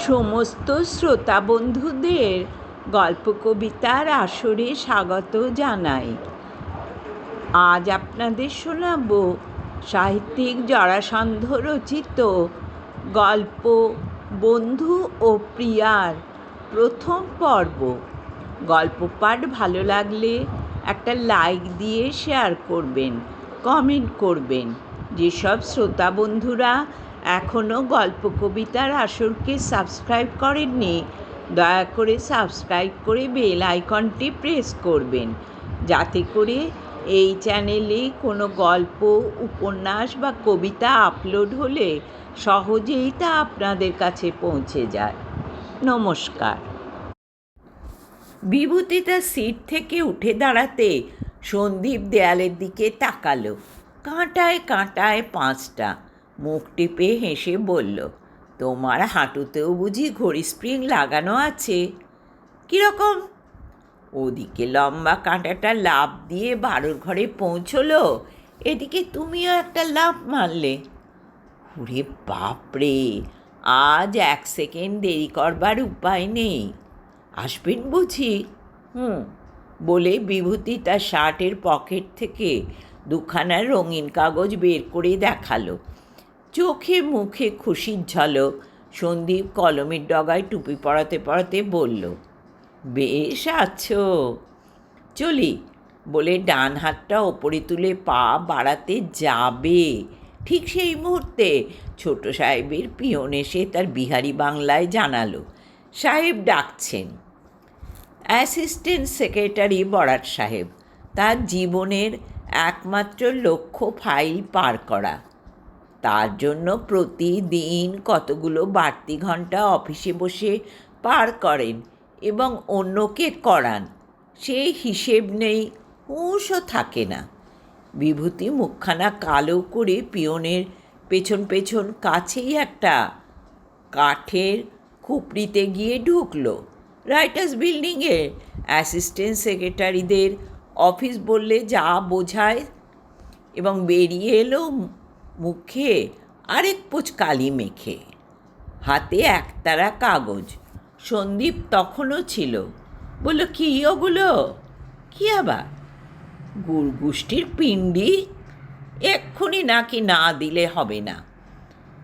সমস্ত শ্রোতা বন্ধুদের গল্প কবিতার আসরে স্বাগত জানাই। আজ আপনাদের শোনাব সাহিত্যিক জরাসন্ধ রচিত গল্প বন্ধু ও প্রিয়ার প্রথম পর্ব। গল্প পাঠ ভালো লাগলে একটা লাইক দিয়ে শেয়ার করবেন, কমেন্ট করবেন। যেসব শ্রোতা বন্ধুরা এখনও গল্প কবিতার আসরকে সাবস্ক্রাইব করেননি, দয়া করে সাবস্ক্রাইব করে বেল আইকনটি প্রেস করবেন, যাতে করে এই চ্যানেলে কোনো গল্প, উপন্যাস বা কবিতা আপলোড হলে সহজেই তা আপনাদের কাছে পৌঁছে যায়। নমস্কার। বিভূতি তার সিট থেকে উঠে দাঁড়াতে সন্দীপ দেয়ালের দিকে তাকালো। কাঁটায় কাঁটায় 5টা। মুখ টিপে হেসে বলল, তোমার হাঁটুতেও বুঝি ঘড়ি স্প্রিং লাগানো আছে? কীরকম? ওদিকে লম্বা কাঁটাটা লাফ দিয়ে বাড়ুর ঘরে পৌঁছলো, এদিকে তুমিও একটা লাফ মারলে। ওরে বাপরে, আজ 1 সেকেন্ড দেরি করবার উপায় নেই। আসবেন বুঝি? বলে বিভূতি তার শার্টের পকেট থেকে 2খানা রঙিন কাগজ বের করে দেখালো। চোখে মুখে খুশির ঝলক। সন্দীপ কলমের ডগায় টুপি পরাতে পরাতে বলল, বেশ আছো, চলি। বলে ডান হাতটা ওপরে তুলে পা বাড়াতে যাবে, ঠিক সেই মুহূর্তে ছোট সাহেবের পিয়ন এসে তার বিহারি বাংলায় জানালো, সাহেব ডাকছেন। অ্যাসিস্ট্যান্ট সেক্রেটারি বড়াট সাহেব। তার জীবনের একমাত্র লক্ষ্য ফাইল পার করা। তার জন্য প্রতিদিন কতগুলো বাড়তি ঘন্টা অফিসে বসে পার করেন এবং অন্যকে করান, সেই হিসেব নেই, হুঁশও থাকে না। বিভূতি মুখখানা কালো করে পিয়নের পেছন পেছন কাছেই একটা কাঠের খুপড়িতে গিয়ে ঢুকলো। রাইটার্স বিল্ডিংয়ে অ্যাসিস্ট্যান্ট সেক্রেটারিদের অফিস বললে যা বোঝায়, এবং বেরিয়ে এলো মুখে আরেক পোঁচ কালি মেখে, হাতে একতারা কাগজ। সন্দীপ তখনও ছিল। বলল, কি ওগুলো? কি আবার? গুড়গুষ্টির পিণ্ডি। এক্ষুনি নাকি না দিলে হবে না?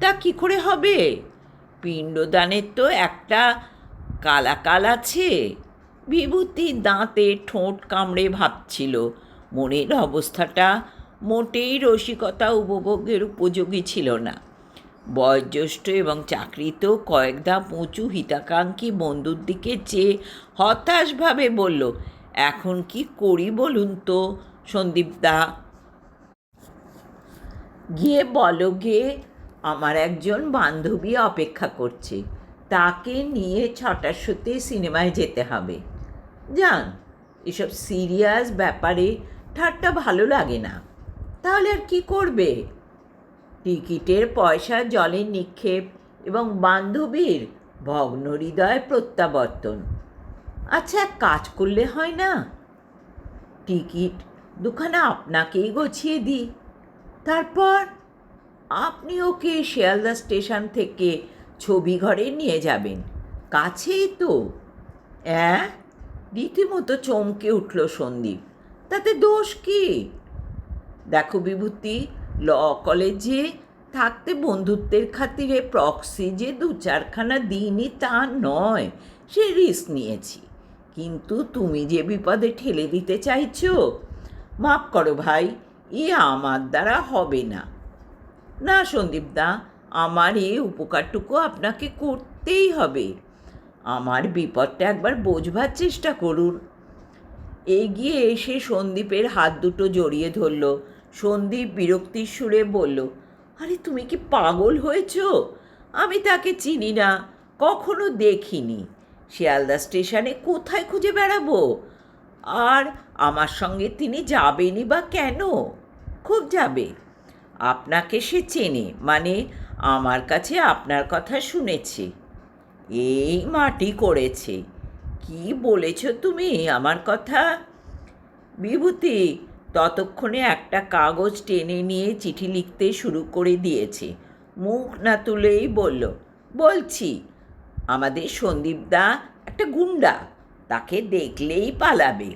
তা কি করে হবে? পিণ্ডদানের তো একটা কালাকাল আছে। বিভূতি দাঁতে ঠোঁট কামড়ে ভাবছিল, মনের অবস্থাটা মোটেই রসিকতা উপভোগের উপযোগী ছিল না। বয়োজ্যেষ্ঠ এবং চাকরিত কয়েক ধাপ উঁচু হিতাকাঙ্ক্ষী বন্ধুর দিকে চেয়ে হতাশভাবে বলল, এখন কি করি বলুন তো সন্দীপদা? গিয়ে বলো গে, আমার একজন বান্ধবী অপেক্ষা করছে, তাকে নিয়ে 6টার শোতে সিনেমায় যেতে হবে। যান, এসব সিরিয়াস ব্যাপারে ঠাট্টা ভালো লাগে না। তাহলে আর কি করবে? টিকিটের পয়সা জলে নিক্ষেপ এবং বান্ধবীর ভগ্ন হৃদয় প্রত্যাবর্তন। আচ্ছা, এক কাজ করলে হয় না? টিকিট 2খানা আপনাকেই গছিয়ে দিই, তারপর আপনি ওকে শিয়ালদা স্টেশন থেকে ছবি ঘরে নিয়ে যাবেন, কাছেই তো। রীতিমতো চমকে উঠল সন্দীপ। তাতে দোষ কি? দেখো বিভূতি, ল কলেজে থাকতে বন্ধুত্বের খাতিরে প্রক্সি যে 2-4খানা দিনই তা নয়, সে রিস্ক নিয়েছি। কিন্তু তুমি যে বিপদে ঠেলে দিতে চাইছো, মাফ করো ভাই, আমার দ্বারা হবে না। না সন্দীপদা, আমার এই উপকারটুকু আপনাকে করতেই হবে। আমার বিপদটা একবার বোঝবার চেষ্টা করুন। এগিয়ে এসে সন্দীপের হাত দুটো জড়িয়ে ধরল। সন্দীপ বিরক্তির সুরে বলল, আরে তুমি কি পাগল হয়েছ? আমি তাকে চিনি না, কখনো দেখিনি। শিয়ালদা স্টেশনে কোথায় খুঁজে বেড়াবো? আর আমার সঙ্গে তিনি যাবেনই বা কেন? খুব যাবে। আপনাকে সে চেনে, মানে আমার কাছে আপনার কথা শুনেছে। এই মাটি করেছে। কি বলেছ তুমি আমার কথা? বিভূতি ততক্ষণে একটা কাগজ টেনে নিয়ে চিঠি লিখতে শুরু করে দিয়েছে। মুখ না তুলেই বলল, বলছি, আমাদের সন্দীপদা একটা গুন্ডা, তাকে দেখলেই পালাবে।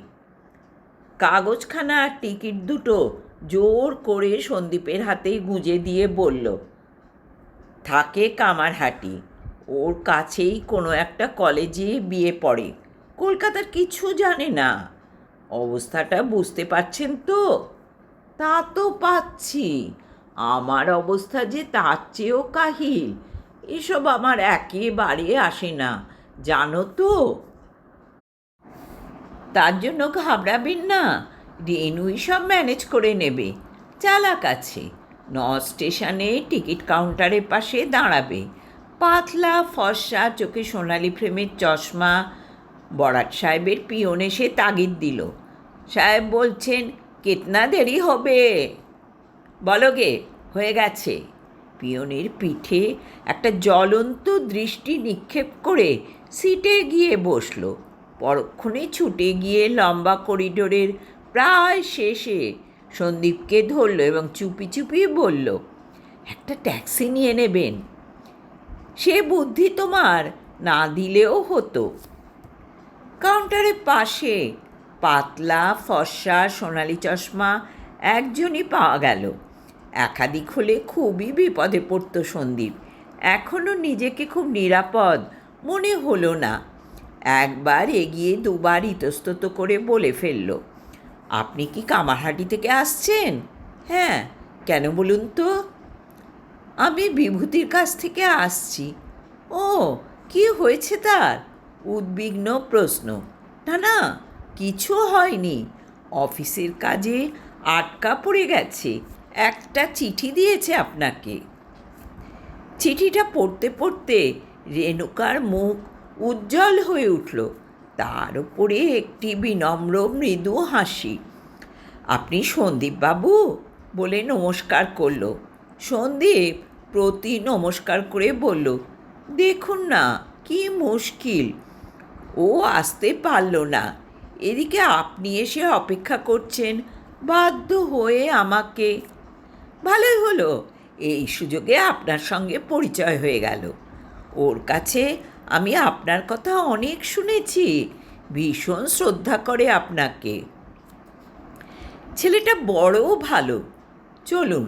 কাগজখানা আর টিকিট দুটো জোর করে সন্দীপের হাতেই গুঁজে দিয়ে বলল, থাকে কামারহাটি, ওর কাছেই কোনো একটা কলেজে বিয়ে পড়ে, কলকাতার কিছু জানে না। অবস্থাটা বুঝতে পারছেন তো? তা তো পাচ্ছি, আমার অবস্থা যে তার চেয়েও কাহিল। এসব আমার একেবারে আসে না, জানো তো। তার জন্য ঘাবড়াবেন না, রেনুই সব ম্যানেজ করে নেবে। চালাক আছে, স্টেশনে টিকিট কাউন্টারের পাশে দাঁড়াবে। পাতলা ফর্সা, চোখে সোনালি ফ্রেমের চশমা। বড়াট সাহেবের পিয়ন এসে তাগিদ দিল, সাহেব বলছেন কেতনা দেরি হবে? বলো গে, হয়ে গেছে। পিয়নের পিঠে একটা জ্বলন্ত দৃষ্টি নিক্ষেপ করে সিটে গিয়ে বসল। পরক্ষণে ছুটে গিয়ে লম্বা করিডোরের প্রায় শেষে সন্দীপকে ধরল এবং চুপি চুপি বলল, একটা ট্যাক্সি নিয়ে নেবেন? সে বুদ্ধি তোমার না দিলেও হতো। কাউন্টারের পাশে পাতলা ফর্সা সোনালি চশমা একজনই পাওয়া গেল। একাধিক হলে খুবই বিপদে পড়ত সন্দীপ। এখনও নিজেকে খুব নিরাপদ মনে হলো না। একবার এগিয়ে দুবার ইতস্তত করে বলে ফেলল, আপনি কি কামারহাটি থেকে আসছেন? হ্যাঁ, কেন বলুন তো? আমি বিভূতির কাছ থেকে আসছি। ও, কি হয়েছে তার? উদ্বিগ্ন প্রশ্ন। না না, কিছু হয়নি, অফিসের কাজে আটকা পড়ে গেছে, একটা চিঠি দিয়েছে আপনাকে। চিঠিটা পড়তে পড়তে রেণুকার মুখ উজ্জ্বল হয়ে উঠল, তার উপরে একটি বিনম্র মৃদু হাসি। আপনি সন্দীপবাবু? বলে নমস্কার করল। সন্দীপ প্রতি নমস্কার করে বলল, দেখুন না কি মুশকিল, ও আসতে পারল না, এদিকে আপনি এসে অপেক্ষা করছেন, বাধ্য হয়ে আমাকে। ভালোই হলো, এই সুযোগে আপনার সঙ্গে পরিচয় হয়ে গেল। ওর কাছে আমি আপনার কথা অনেক শুনেছি, ভীষণ শ্রদ্ধা করে আপনাকে। ছেলেটা বড় ভালো। চলুন,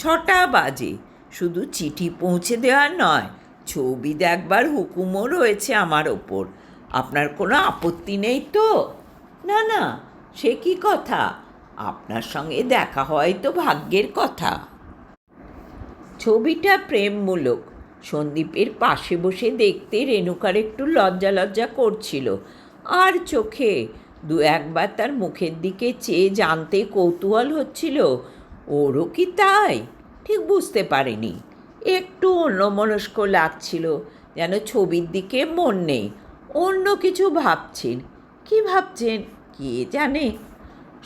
6টা বাজে, শুধু চিঠি পৌঁছে দেওয়ার নয়, ছবি দেখবার হুকুমও রয়েছে আমার ওপর। আপনার কোনো আপত্তি নেই তো? না না, সে কি কথা, আপনার সঙ্গে দেখা হয় তো ভাগ্যের কথা। ছবিটা প্রেমমূলক। সন্দীপের পাশে বসে দেখতে রেণুকার একটু লজ্জা লজ্জা করছিল, আর চোখে দু একবার তার মুখের দিকে চেয়ে জানতে কৌতূহল হচ্ছিল ওরও কি তাই। ঠিক বুঝতে পারেনি, একটু অন্যমনস্ক লাগছিল, যেন ছবির দিকে মন নেই, অন্য কিছু ভাবছেন। কি ভাবছেন কে জানে।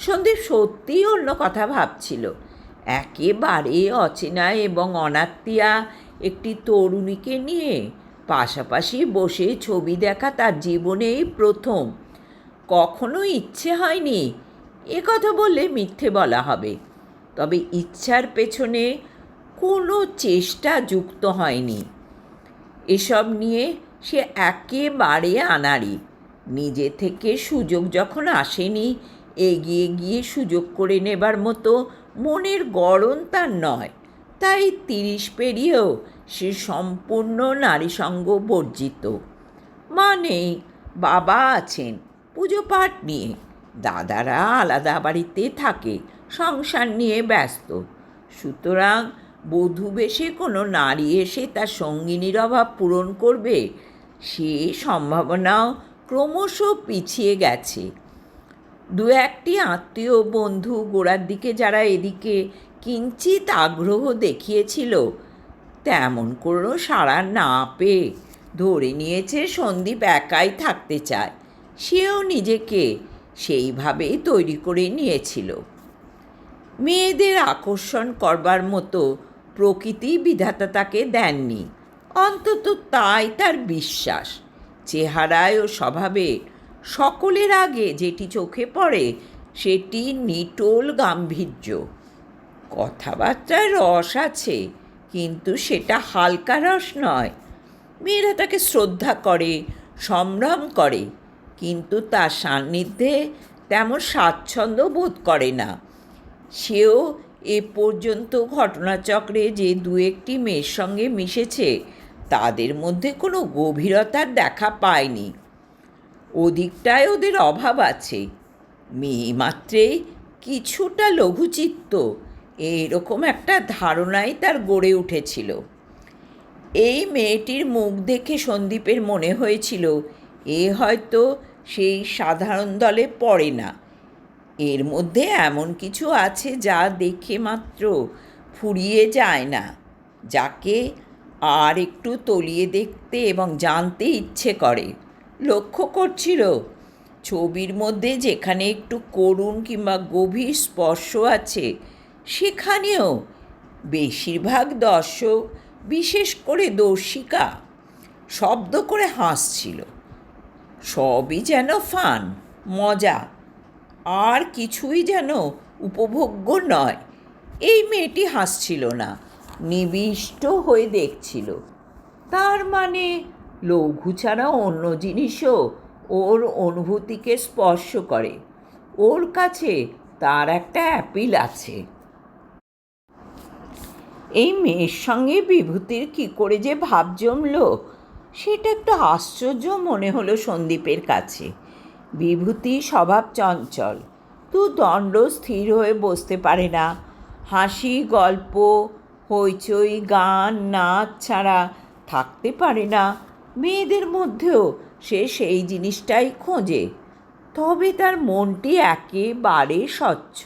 সন্দীপ সত্যিই অন্য কথা ভাবছিল। একেবারে অচেনা এবং অনাত্মীয়া একটি তরুণীকে নিয়ে পাশাপাশি বসে ছবি দেখা তার জীবনেই প্রথম। কখনো ইচ্ছে হয়নি, এ কথা বললে মিথ্যে বলা হবে, তবে ইচ্ছার পেছনে কোনো চেষ্টা যুক্ত হয়নি। এসব নিয়ে সে একেবারে আনাড়ি। নিজে থেকে সুযোগ যখন আসেনি, এগিয়ে গিয়ে সুযোগ করে নেবার মতো মনের গড়ন তার নয়। তাই 30 পেরিয়েও সে সম্পূর্ণ নারীসঙ্গ বর্জিত। মা নেই, বাবা আছেন পুজো পাঠ নিয়ে, দাদারা আলাদা বাড়িতে থাকে, সংসার নিয়ে ব্যস্ত। সুতরাং বধূ বেশে কোনো নারী এসে তার সঙ্গিনীর অভাব পূরণ করবে, সে সম্ভাবনাও ক্রমশ পিছিয়ে গেছে। দু একটি আত্মীয় বন্ধু গোড়ার দিকে যারা এদিকে কিঞ্চিত আগ্রহ দেখিয়েছিল, তেমন কোনো সাড়া না পেয়ে ধরে নিয়েছে সন্দীপ একাই থাকতে চায়। সেও নিজেকে সেইভাবেই তৈরি করে নিয়েছিল। মেয়েদের আকর্ষণ করবার মতো প্রকৃতি বিধাতা তাকে দেননি, অন্তত তাই তার বিশ্বাস। চেহারায় ও স্বভাবে সকলের আগে যেটি চোখে পড়ে সেটি নিটোল গাম্ভীর্য। কথাবার্তায় রস আছে, কিন্তু সেটা হালকা রস নয়, মেয়েরা তাকে শ্রদ্ধা করে, সম্ভ্রম করে, কিন্তু তার সান্নিধ্যে তেমন স্বাচ্ছন্দ্য বোধ করে না। সেও এ পর্যন্ত ঘটনাচক্রে যে দু একটি মেয়ের সঙ্গে মিশেছে তাদের মধ্যে কোনো গভীরতার দেখা পায়নি। ওদিকটায় ওদের অভাব আছে। মেয়ে মাত্রেই কিছুটা লঘুচিত্ত, এইরকম একটা ধারণাই তার গড়ে উঠেছিল। এই মেয়েটির মুখ দেখে সন্দীপের মনে হয়েছিল এ হয়তো সেই সাধারণ দলে পড়ে না। এর মধ্যে এমন কিছু আছে যা দেখে মাত্র ফুরিয়ে যায় না, যাকে আর একটু তলিয়ে দেখতে এবং জানতে ইচ্ছে করে। লক্ষ্য করছিল ছবির মধ্যে যেখানে একটু করুণ কিংবা গভীর স্পর্শ আছে সেখানেও বেশিরভাগ দর্শক, বিশেষ করে দর্শিকা, শব্দ করে হাসছিল। সবই যেন ফান, মজা, আর কিছুই যেন উপভোগ্য নয়। এই মেয়েটি হাসছিল না, নিবিষ্ট হয়ে দেখছিল। তার মানে লঘু ছাড়া অন্য জিনিসও ওর অনুভূতিকে স্পর্শ করে। ওর কাছে তার একটা অ্যাপিল আছে। এই মেয়ের সঙ্গে বিভূতির কী করে যে ভাব জমল সেটা একটু আশ্চর্য মনে হলো সন্দীপের কাছে। বিভূতি স্বভাব চঞ্চল, দণ্ড স্থির হয়ে বসতে পারে না। হাসি, গল্প, হইচই, গান, নাচ ছাড়া থাকতে পারে না। মেয়েদের মধ্যেও সে সেই জিনিসটাই খোঁজে। তবে তার মনটি একেবারে স্বচ্ছ,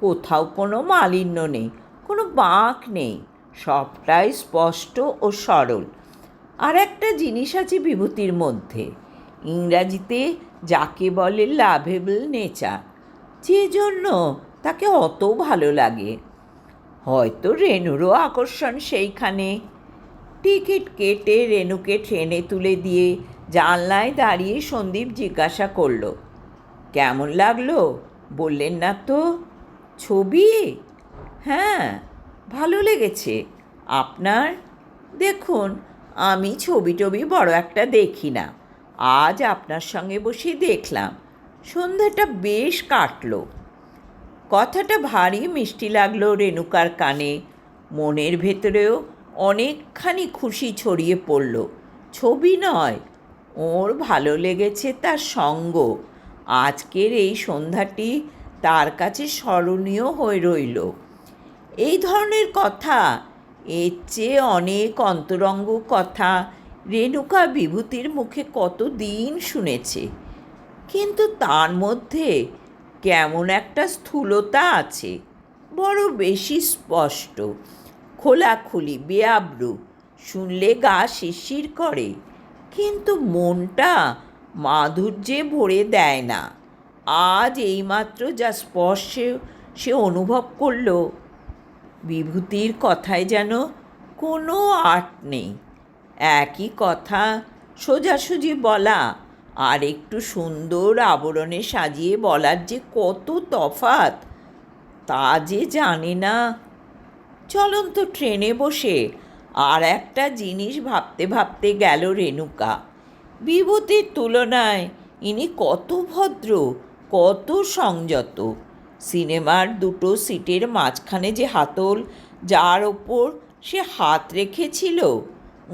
কোথাও কোনো মালিন্য নেই, কোনো বাঁক নেই, সবটাই স্পষ্ট ও সরল। আর একটা জিনিস আছে বিভূতির মধ্যে, ইংরাজিতে যাকে বলে লাভেবল নেচার, যে জন্য তাকে অত ভালো লাগে। হয়তো রেনুরও আকর্ষণ সেইখানে। টিকিট কেটে রেনুকে ট্রেনে তুলে দিয়ে জানলায় দাঁড়িয়ে সন্দীপ জিজ্ঞাসা করল, কেমন লাগলো? বললেন না তো? ছবি? হ্যাঁ, ভালো লেগেছে। আপনার? দেখুন, আমি ছবি টবি বড় একটা দেখি না, আজ আপনার সঙ্গে বসে দেখলাম। সন্ধ্যাটা বেশ কাটল। কথাটা ভারী মিষ্টি লাগলো রেণুকার কানে। মনের ভেতরেও অনেকখানি খুশি ছড়িয়ে পড়ল। ছবি নয়, ওর ভালো লেগেছে তার সঙ্গ। আজকের এই সন্ধ্যাটি তার কাছে স্মরণীয় হয়ে রইল। এই ধরনের কথা, এর চেয়ে অনেক অন্তরঙ্গ কথা রেণুকা বিভূতির মুখে কতদিন শুনেছে, কিন্তু তার মধ্যে কেমন একটা স্থূলতা আছে, বড় বেশি স্পষ্ট, খোলাখুলি, বেআব্রু, শুনলে গা শিরশির করে, কিন্তু মনটা মাধুর্যে ভরে দেয় না। আজ এইমাত্র যা স্পর্শে সে অনুভব করল, বিভূতির কথায় যেন কোনো আর্ট নেই। একই কথা সোজাসুজি বলা আর একটু সুন্দর আবরণে সাজিয়ে বলার যে কত তফাৎ, তা যে জানে না। চলন্ত ট্রেনে বসে আর একটা জিনিস ভাবতে ভাবতে গেল রেণুকা। বিভূতির তুলনায় ইনি কত ভদ্র, কত সংযত। সিনেমার দুটো সিটের মাঝখানে যে হাতল, যার ওপর সে হাত রেখেছিল,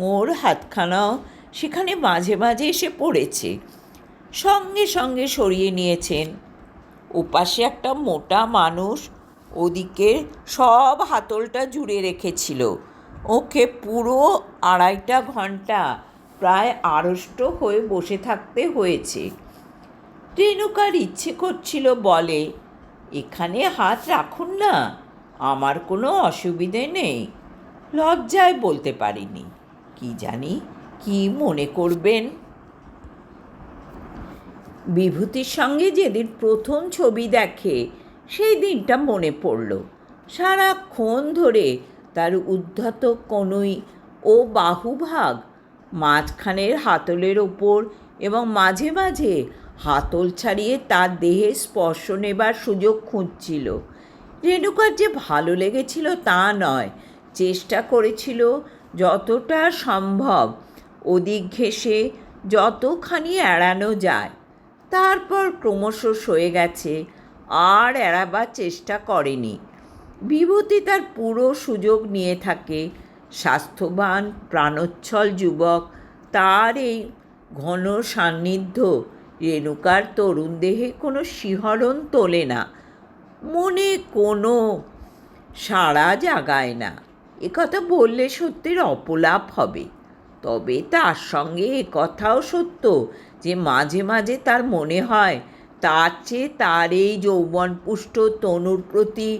ওর হাতখানাও সেখানে মাঝে মাঝে এসে পড়েছে, সঙ্গে সঙ্গে সরিয়ে নিয়েছেন। ওপাশে একটা মোটা মানুষ ওদিকে সব হাতলটা জুড়ে রেখেছিল। ওকে পুরো 2.5 ঘন্টা প্রায় আড়ষ্ট হয়ে বসে থাকতে হয়েছে। রেণুকার ইচ্ছে করছিল বলে, এখানে হাত রাখুন না, আমার কোনো অসুবিধে নেই। লজ্জায় বলতে পারিনি, কি জানি কি মনে করবেন। বিভূতির সঙ্গে যেদিন প্রথম ছবি দেখে সেই দিনটা মনে পড়ল। সারাক্ষণ ধরে তার উদ্ধত কনুই ও বাহুভাগ মাঝখানের হাতলের ওপর এবং মাঝে মাঝে হাতল ছাড়িয়ে তার দেহে স্পর্শ নেবার সুযোগ খুঁজছিল। রেণুকার যে ভালো লেগেছিল তা নয়, চেষ্টা করেছিল যতটা সম্ভব ওদিক ঘেঁষে যতখানি এড়ানো যায়। তারপর ক্রমশ সয়ে গেছে, আর এড়াবার চেষ্টা করেনি। বিভূতি তার পুরো সুযোগ নিয়ে থাকে। স্বাস্থ্যবান প্রাণোচ্ছল যুবক, তার এই ঘন সান্নিধ্য রেণুকার তরুণ দেহে কোনো শিহরণ তোলে না, মনে কোনো সাড়া জাগায় না। একথা বললে সত্যের অপলাপ হবে। তবে তার সঙ্গে একথাও সত্য যে মাঝে মাঝে তার মনে হয় তার চেয়ে তার এই যৌবনপুষ্ট তনুর প্রতি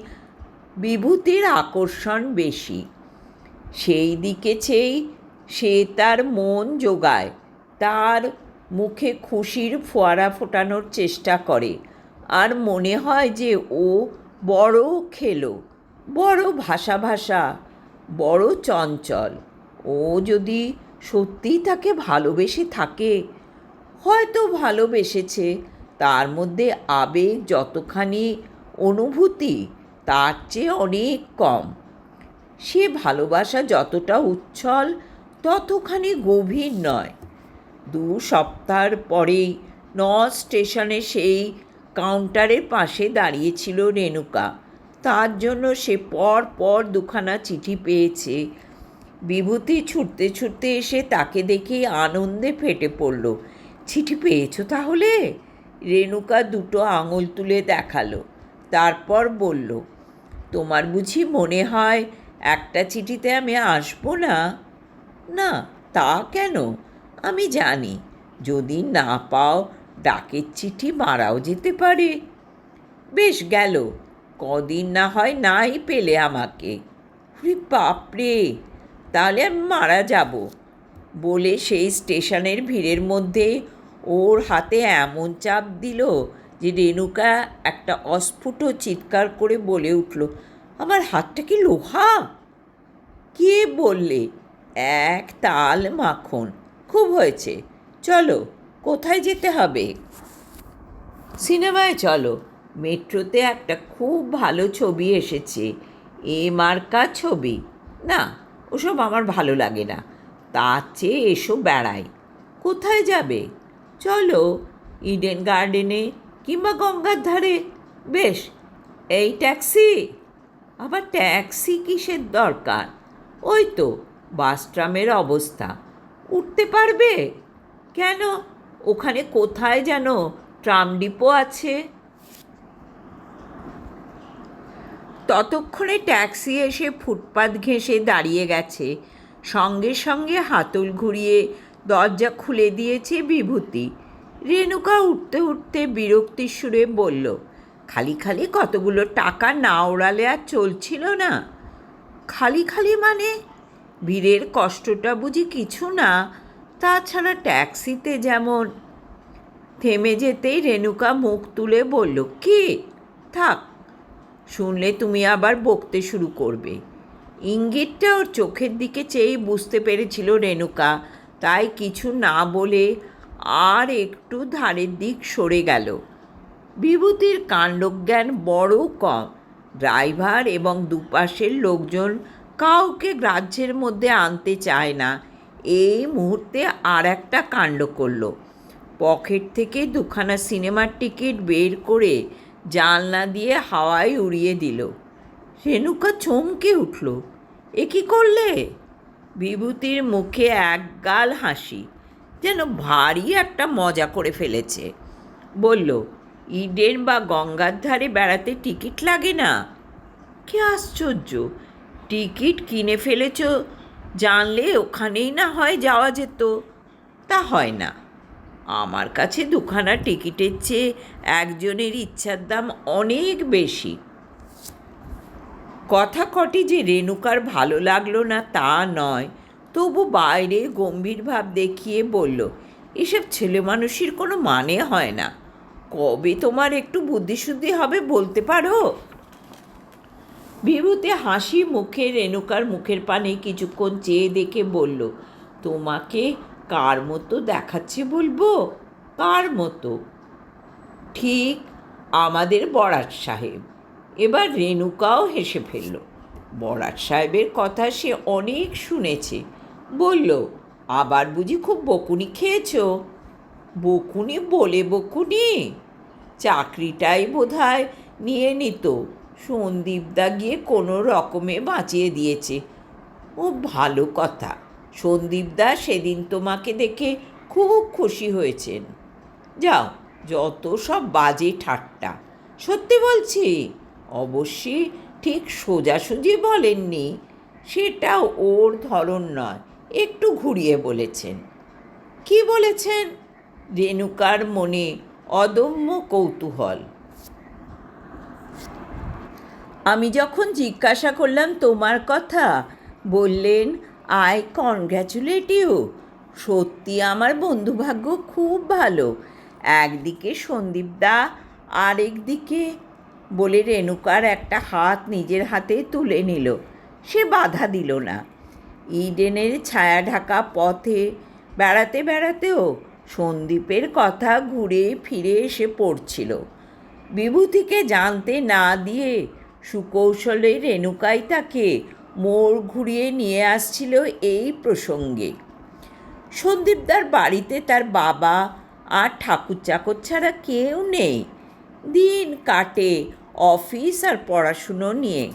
বিভূতির আকর্ষণ বেশি। সেই দিকে চেয়েই সে তার মন জোগায়, তার মুখে খুশির ফোয়ারা ফোটানোর চেষ্টা করে। আর মনে হয় যে ও বড় খেলো, বড় ভাষা ভাষা, বড় চঞ্চল। ও যদি সত্যিই তাকে ভালোবেসে থাকে, হয়তো ভালোবেসেছে, তার মধ্যে আবেগ যতখানি অনুভূতি তার চেয়ে অনেক কম। সে ভালোবাসা যতটা উচ্ছল ততখানি গভীর নয়। 2 সপ্তাহ পরেই স্টেশনে সেই কাউন্টারের পাশে দাঁড়িয়েছিল রেণুকা। তার জন্য সে পর পর 2খানা চিঠি পেয়েছে। বিভূতি ছুটতে ছুটতে এসে তাকে দেখেই আনন্দে ফেটে পড়ল। চিঠি পেয়েছ তাহলে? রেণুকা 2টো আঙুল তুলে দেখালো, তারপর বলল, তোমার বুঝি মনে হয় একটা চিঠিতে আমি আসবো না? না, তা কেন? আমি জানি যদি না পাও ডাকের চিঠি মারাও যেতে পারে। বেশ গেল, কদিন না হয় নাই পেলে আমাকে। বাপরে, তাহলে আমি মারা যাব। বলে সেই স্টেশনের ভিড়ের মধ্যে ওর হাতে এমন চাপ দিল যে রেণুকা একটা অস্ফুট চিৎকার করে বলে উঠল, আমার হাতটা কি লোহা? কে বললে? এক তাল মাখন। খুব হয়েছে, চলো, কোথায় যেতে হবে? সিনেমায় চলো। মেট্রোতে একটা খুব ভালো ছবি এসেছে, মার্কা ছবি। না, ওসব আমার ভালো লাগে না। তার চেয়ে এসো বেড়াই। কোথায় যাবে? চলো, ইডেন গার্ডেনে কিংবা গঙ্গার ধারে। বেশ, এই ট্যাক্সি? আবার ট্যাক্সি কিসের দরকার? ওই তো বাস ট্রামের অবস্থা। উঠতে পারবে? কেন, ওখানে কোথায় যেন ট্রাম ডিপো আছে। ততক্ষণে ট্যাক্সি এসে ফুটপাত ঘেঁষে দাঁড়িয়ে গেছে। সঙ্গে সঙ্গে হাতল ঘুরিয়ে দরজা খুলে দিয়েছে বিভূতি। রেণুকা উঠতে উঠতে বিরক্তির সুরে বলল, খালি খালি কতগুলো টাকা না ওড়ালে আর চলছিল না? খালি খালি মানে? ভিড়ের কষ্টটা বুঝি কিছু না? তাছাড়া ট্যাক্সিতে যেমন। থেমে যেতেই রেণুকা মুখ তুলে বলল, কি? থাক, শুনলে তুমি আবার বকতে শুরু করবে। ইঙ্গিতটা ওর চোখের দিকে চেয়েই বুঝতে পেরেছিল রেণুকা, তাই কিছু না বলে আর একটু ধারের দিক সরে গেল। বিভূতির কাণ্ডজ্ঞান বড় কম। ড্রাইভার এবং দুপাশের লোকজন কাউকে গ্রাহ্যের মধ্যে আনতে চায় না। এই মুহূর্তে আর একটা কাণ্ড করল। পকেট থেকে 2খানা সিনেমার টিকিট বের করে জানলা দিয়ে হাওয়ায় উড়িয়ে দিল। রেণুকা চমকে উঠল, এ কী করলে? বিভূতির মুখে একগাল হাসি, যেন ভারী একটা মজা করে ফেলেছে। বলল, ইডেন বা গঙ্গার ধারে বেড়াতে টিকিট লাগে না? কি আশ্চর্য! টিকিট কিনে ফেলেছ জানলে ওখানেই না হয় যাওয়া যেত। তা হয় না। আমার কাছে 2খানা টিকিটের চেয়ে একজনের ইচ্ছার দাম অনেক বেশি। কথা কটি যে রেণুকার ভালো লাগলো না তা নয়, তবু বাইরে গম্ভীর ভাব দেখিয়ে বলল, এসব ছেলে মানুষের কোনো মানে হয় না। কবে তোমার একটু বুদ্ধিশুদ্ধি হবে বলতে পারো? বিভূতি হাসি মুখে রেণুকার মুখের পানে কিছুক্ষণ চেয়ে দেখে বলল, তোমাকে কার মতো দেখাচ্ছে বলবো? কার মতো? ঠিক আমাদের বড়ার সাহেব। এবার রেণুকাও হেসে ফেলল। বড়ার সাহেবের কথা সে অনেক শুনেছে। বলল, আবার বুঝি খুব বকুনি খেয়েছো? বকুনি বলে বকুনি? চাকরিটাই বোধহয় নিয়ে নিত, সন্দীপদা গিয়ে কোনো রকমে বাঁচিয়ে দিয়েছে। ও ভালো কথা, সন্দীপদা সেদিন তোমাকে দেখে খুব খুশি হয়েছেন। যাও, যত সব বাজে ঠাট্টা। সত্যি বলছি, অবশ্যই ঠিক সোজাসুজি বলেননি, সেটা ওর ধরন নয়, একটু ঘুরিয়ে বলেছেন। কি বলেছেন? রেণুকার মনে অদম্য কৌতূহল। আমি যখন জিজ্ঞাসা করলাম তোমার কথা, বললেন, আই কনগ্র্যাচুলেট ইউ। সত্যি আমার বন্ধুভাগ্য খুব ভালো। একদিকে সন্দীপদা, আরেকদিকে, বলে রেণুকার একটা হাত নিজের হাতে তুলে নিল। সে বাধা দিল না। ইডেনের ছায়া ঢাকা পথে বেড়াতে বেড়াতেও সন্দীপের কথা ঘুরে ফিরে এসে পড়ছিল। বিভূতিকে জানতে না দিয়ে সুকৌশলে রেণুকাই তাকে মোড় ঘুরিয়ে নিয়ে আসছিল এই প্রসঙ্গে। সন্দীপদার বাড়িতে তার বাবা আর ঠাকুর চাকর ছাড়া কেউ নেই। দিন কাটে অফিস আর পড়াশুনো নিয়ে।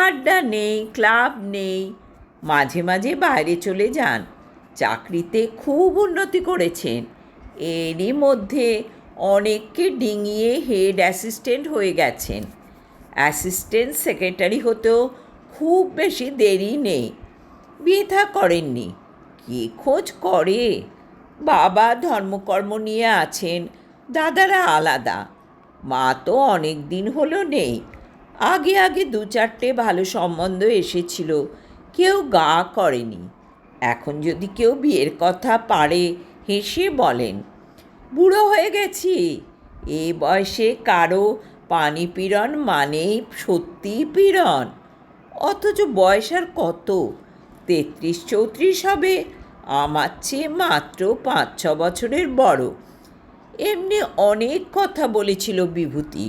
আড্ডা নেই, ক্লাব নেই। মাঝে মাঝে বাইরে চলে যান। চাকরিতে খুব উন্নতি করেছেন। এরই মধ্যে অনেককে ডিঙিয়ে হেড অ্যাসিস্ট্যান্ট হয়ে গেছেন। অ্যাসিস্ট্যান্ট সেক্রেটারি হতেও খুব বেশি দেরি নেই। বিয়ে থা করেননি। কে খোঁজ করে? বাবা ধর্মকর্ম নিয়ে আছেন, দাদারা আলাদা। মা তো অনেক দিন হলো নেই। আগে আগে 2-4টে ভালো সম্বন্ধ এসেছিল, কেউ গা করেনি। এখন যদি কেউ বিয়ের কথা পারে হেসে বলেন, বুড়ো হয়ে গেছি। এ বয়সে কারো পানি পীড়ন মানেই সত্যিই পীড়ন। অথচ বয়স আর কত, 33-34 হবে। আমার চেয়ে মাত্র 5-6 বছরের বড়। এমনি অনেক কথা বলেছিল বিভূতি।